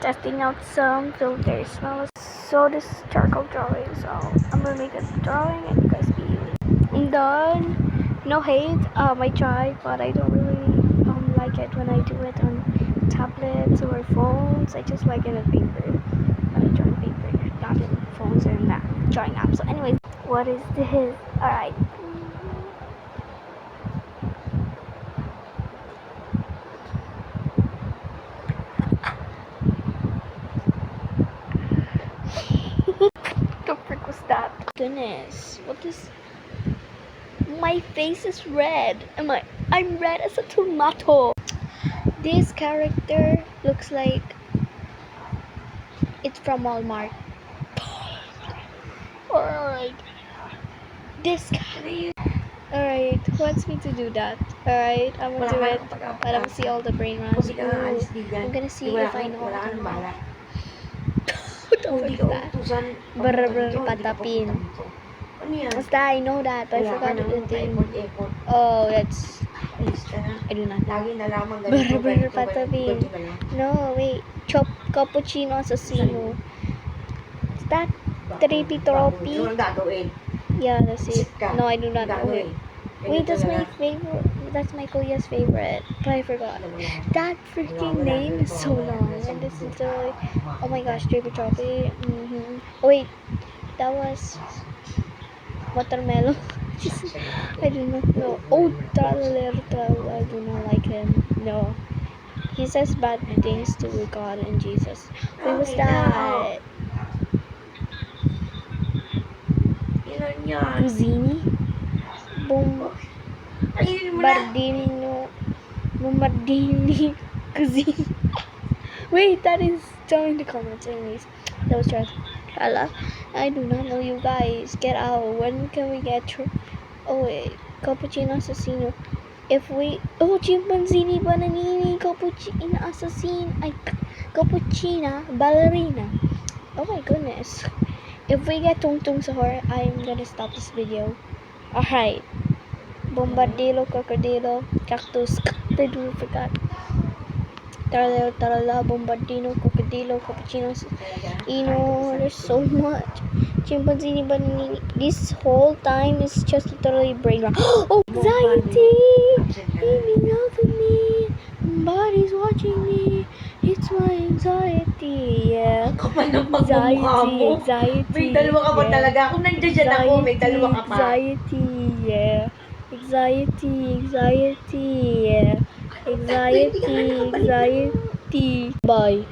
testing out some filters. So this is charcoal drawing. So I'm gonna make a drawing and you guys be. I'm done. No hate. I tried, but I don't really like it when I do it on tablets or phones. I just like it on paper. When I draw on paper, not in phones or in that drawing app. So anyways, what is this? Alright. The frick was that? Goodness, what is? My face is red. I'm red as a tomato. This character looks like it's from Walmart. Alright. This guy. Alright, who wants me to do that? Alright, I'm gonna do it. But I'm gonna see all the brain runs. I'm gonna see if I know how to do it. What the fuck is that? Brr patapin. Basta, I know that, but I forgot the thing. Oh, that's... I do not know. Brr patapin. No, wait. Chop cappuccino assassino. Is that trippy trophy? Yeah, that's it. No, I do not know it. Wait, that's my favorite. That's my kuya's favorite. But I forgot. That freaking name is so long. And this is so... Oh my gosh, trippy trophy. Oh wait, that was... Watermelon. I do not know. Oh, Tralalero. I do not like him. No. He says bad things to God and Jesus. Who was that? Cuisini? Bombardini. Cuisini. Wait, that is down in the comments. Anyways, that was just I do not know, you guys. Get out. When can we get through? Oh wait, cappuccino assassino. If we chimpanzini bananini cappuccino assassin. Cappuccina ballerina. Oh my goodness. If we get tung tung sahur, I'm gonna stop this video. Alright. Bombardilo, crocodilo, cactus. I do forgot. Tarala, bombardino, crocodilo, cappuccino, there's so much. Chimpanzini, bananini. This whole time is just literally brain rot. Oh, anxiety! Aiming out at me. Body's watching me. It's my anxiety, yeah. Anxiety. May dalawa ka ba talaga? Kung nandiyan ako, may dalawa ka pa. Anxiety, yeah. Anxiety, yeah. Anxiety. Bye.